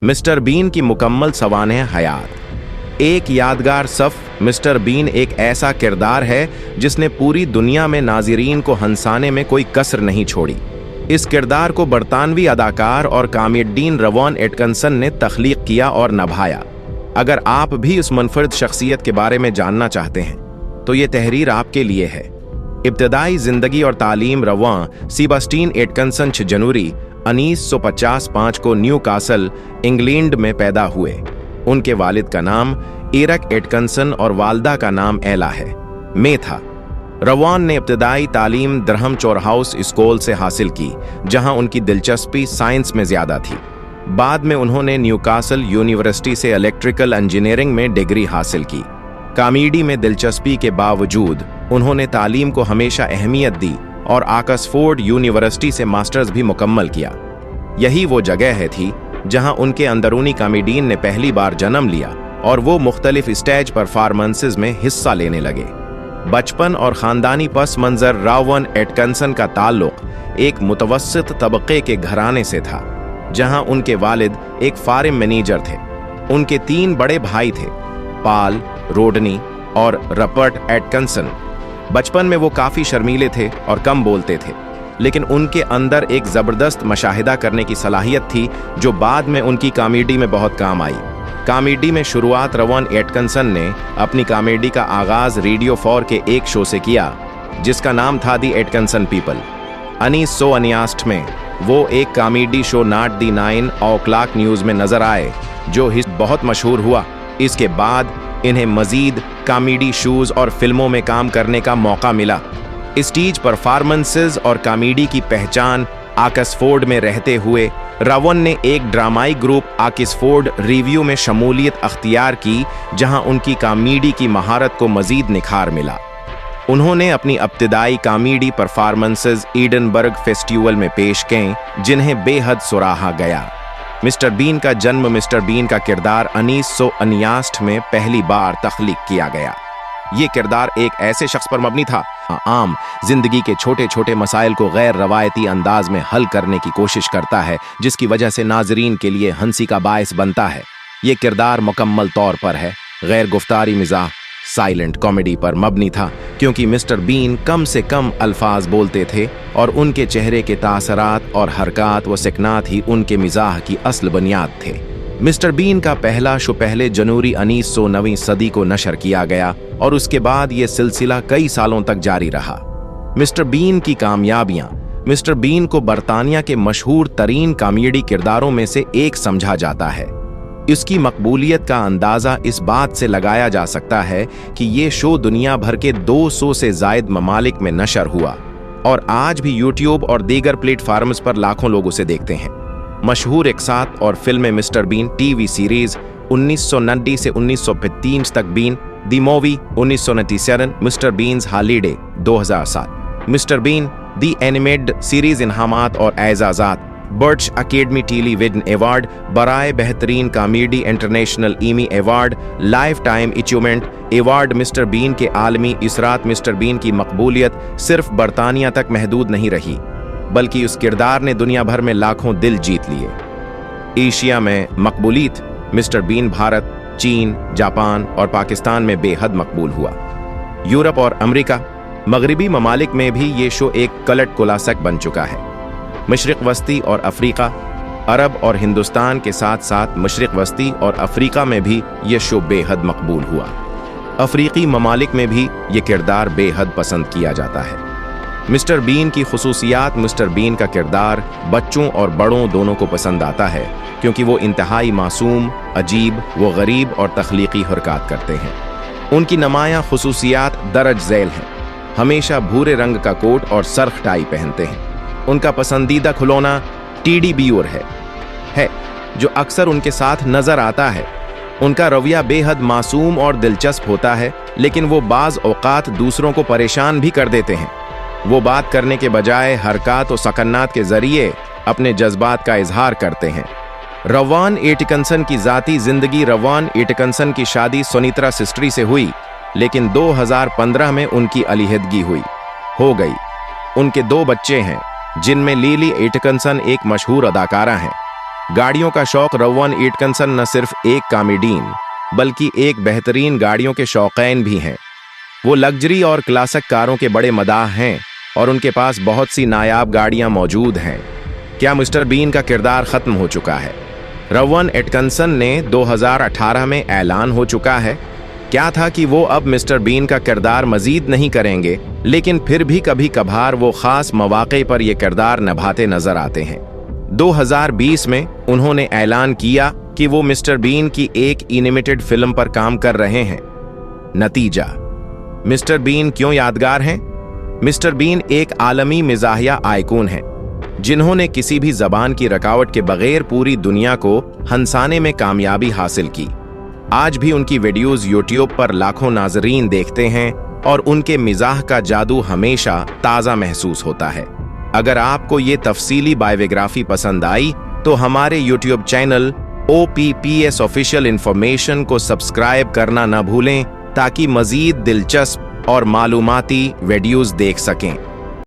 Mister been की मुकम्मल सवानह हयात। एक यादगार सफ़। मिस्टर बीन एक ऐसा किरदार है जिसने पूरी दुनिया में नाज़रीन को हंसाने में कोई कसर नहीं छोड़ी। इस किरदार को बरतानवी अदाकार और कॉमेडियन रवॉन एटकिंसन ने तख्लीक किया और निभाया। अगर आप भी उस मुनफरिद शख्सियत के बारे में जानना चाहते हैं तो ये तहरीर आपके लिए है। इब्तदाई ज़िंदगी और तालीम। रवॉन सेबास्टियन एटकिंसन 6 जनवरी 1955 को न्यूकासल, इंग्लैंड में पैदा हुए। उनके वालिद का नाम एरिक एटकिंसन और वालदा का नाम एला है में था। रवॉन ने इब्तदाई तालीम दरहम चोरहाउस स्कूल से हासिल की, जहां उनकी दिलचस्पी साइंस में ज़्यादा थी। बाद में उन्होंने न्यूकासल यूनिवर्सिटी से इलेक्ट्रिकल इंजीनियरिंग में डिग्री हासिल की। कॉमेडी में दिलचस्पी के बावजूद उन्होंने तालीम को हमेशा अहमियत दी और ऑक्सफोर्ड यूनिवर्सिटी से मास्टर्स भी मुकम्मल किया। यही वो जगह है थी जहां उनके अंदरूनी कॉमेडियन ने पहली बार जन्म लिया और वो मुख्तलिफ स्टेज परफॉर्मेंसेस में हिस्सा लेने लगे। बचपन और ख़ानदानी पस मंज़र। रवॉन एटकिंसन का ताल्लुक़ एक मुतवस्सित तबक़े के घराने से था, जहां उनके वालिद एक फार्म मैनेजर थे। उनके 3 बड़े भाई थे, पॉल, रोडनी और रपर्ट एटकिंसन। बचपन में वो काफ़ी शर्मीले थे और कम बोलते थे, लेकिन उनके अंदर एक ज़बरदस्त मशाहिदा करने की सलाहियत थी जो बाद में उनकी कॉमेडी में बहुत काम आई। कॉमेडी में शुरुआत रवॉन एटकिंसन ने अपनी कॉमेडी का आगाज़ रेडियो 4 के एक शो से किया जिसका नाम था दी एटकिंसन पीपल। 1959 में वो एक comedy show not the 9 o'clock news में नज़र आए जो बहुत मशहूर हुआ। इसके बाद इन्हें मज़ीद कॉमेडी शोज़ और फिल्मों में काम करने का मौका मिला। स्टेज परफॉर्मेंसेस और कॉमेडी की पहचान ऑक्सफोर्ड में रहते हुए रवॉन ने एक ड्रामाई ग्रुप ऑक्सफोर्ड रिव्यू में शमूलियत अख्तियार की, जहां उनकी कॉमेडी की महारत को मज़ीद निखार मिला। उन्होंने अपनी इब्तदाई कॉमेडी परफॉर्मेंसेस एडिनबर्ग फेस्टिवल में पेश किए, जिन्हें बेहद सराहा गया। मिस्टर बीन का जन्म। मिस्टर बीन का किरदार 1959 में पहली बार तख्लीक किया गया। ये किरदार एक ऐसे शख्स पर मबनी था आम जिंदगी के छोटे छोटे मसाइल को गैर रवायती अंदाज में हल करने की कोशिश करता है, जिसकी वजह से नाजरीन के लिए हंसी का बायस बनता है। ये किरदार मुकम्मल तौर पर है गैर गुफ्तारी मिजाह, साइलेंट कॉमेडी पर मबनी था, क्योंकि मिस्टर बीन कम से कम अल्फाज बोलते थे और उनके चेहरे के तासरात और हरकत व सकनात ही उनके मिजाह की असल बुनियाद थे। मिस्टर बीन का पहला शो पहले जनवरी 1990 सदी को नशर किया गया और उसके बाद ये सिलसिला कई सालों तक जारी रहा। मिस्टर बीन की कामयाबियां। मिस्टर बीन को बरतानिया के मशहूर तरीन कॉमेडी किरदारों में से एक समझा जाता है। इसकी मकबूलियत का अंदाज़ा इस बात से लगाया जा सकता है कि ये शो दुनिया भर के 200 से ज़ायद ममालिक में नशर हुआ और आज भी यूट्यूब और दीगर प्लेटफार्म्स पर लाखों लोग उसे देखते हैं। मशहूर इकसात और फिल्में। मिस्टर बीन टीवी सीरीज़ 1990 से 1935 तक। Bean the movie 1997। Mister Bean's holiday 2007। Mister Bean the animated series इनामात और एजाज़ात। बर्च अकेडमी टेलीविजन अवार्ड बराए बेहतरीन comedy, international Emmy award, life time achievement award. Mister Bean के आलमी इसरात। मिस्टर बीन की मकबूलियत सिर्फ बरतानिया तक महदूद नहीं रही, बल्कि उस किरदार ने दुनिया भर में लाखों दिल जीत लिए। एशिया में मकबूलियत। मिस्टर बीन भारत, चीन, जापान और पाकिस्तान में बेहद मकबूल हुआ। यूरोप और अमेरिका, मगरबी ममालिक में भी ये शो एक कल्ट क्लासिक बन चुका है। मशरिक वस्ती और अफ्रीका, अरब और हिंदुस्तान के साथ साथ मशरिक वस्ती और अफ्रीका में भी ये शो बेहद मकबूल हुआ। अफ्रीकी ममालिक में भी ये किरदार बेहद पसंद किया जाता है। मिस्टर बीन की खुसूसियात। मिस्टर बीन का किरदार बच्चों और बड़ों दोनों को पसंद आता है, क्योंकि वो इंतहाई मासूम, अजीब व गरीब और तख्लीकी हरकत करते हैं। उनकी नुमायां खुसूसियात दरज झैल हैं। हमेशा भूरे रंग का कोट और सरख टाई पहनते हैं। उनका पसंदीदा खिलौना टेडी बियर है जो अक्सर उनके साथ नजर आता है। उनका रवैया बेहद मासूम और दिलचस्प होता है, लेकिन वो बाज़ औक़ात दूसरों को परेशान भी कर देते हैं। वो बात करने के बजाय हरकत और सकन्नात के जरिए अपने जज्बात का इजहार करते हैं। रवॉन एटकिंसन की ज़ाती ज़िंदगी। रवॉन एटकिंसन की शादी सुनीत्रा सिस्ट्री से हुई, लेकिन 2015 में उनकी अलहदगी हो गई। उनके 2 बच्चे हैं, जिनमें लिली एटकिंसन एक मशहूर अदाकारा हैं। गाड़ियों का शौक रोवन एटकिंसन न सिर्फ एक कॉमेडियन बल्कि एक बेहतरीन गाड़ियों के शौकीन भी हैं। वो लग्जरी और क्लासिक कारों के बड़े मदाह हैं और उनके पास बहुत सी नायाब गाड़ियां मौजूद हैं। क्या मिस्टर बीन का किरदार खत्म हो चुका है? रोवन एटकिंसन ने 2018 में ऐलान हो चुका है क्या था कि वो अब मिस्टर बीन का किरदार मजीद नहीं करेंगे, लेकिन फिर भी कभी कभार वो खास मौके पर ये किरदार निभाते नजर आते हैं। 2020 में उन्होंने ऐलान किया कि वो मिस्टर बीन की एक एनिमेटेड फिल्म पर काम कर रहे हैं। नतीजा, मिस्टर बीन क्यों यादगार हैं? मिस्टर बीन एक आलमी मिजाहिया आइकॉन हैं, जिन्होंने किसी भी जबान की रुकावट के बगैर पूरी दुनिया को हंसाने में कामयाबी हासिल की। आज भी उनकी वीडियोस यूट्यूब पर लाखों नाजरीन देखते हैं और उनके मिजाह का जादू हमेशा ताज़ा महसूस होता है। अगर आपको ये तफसीली बायोग्राफी पसंद आई तो हमारे YouTube channel OPPS official information को सब्सक्राइब करना न भूलें ताकि मजीद दिलचस्प और मालूमाती वीडियोस देख सकें।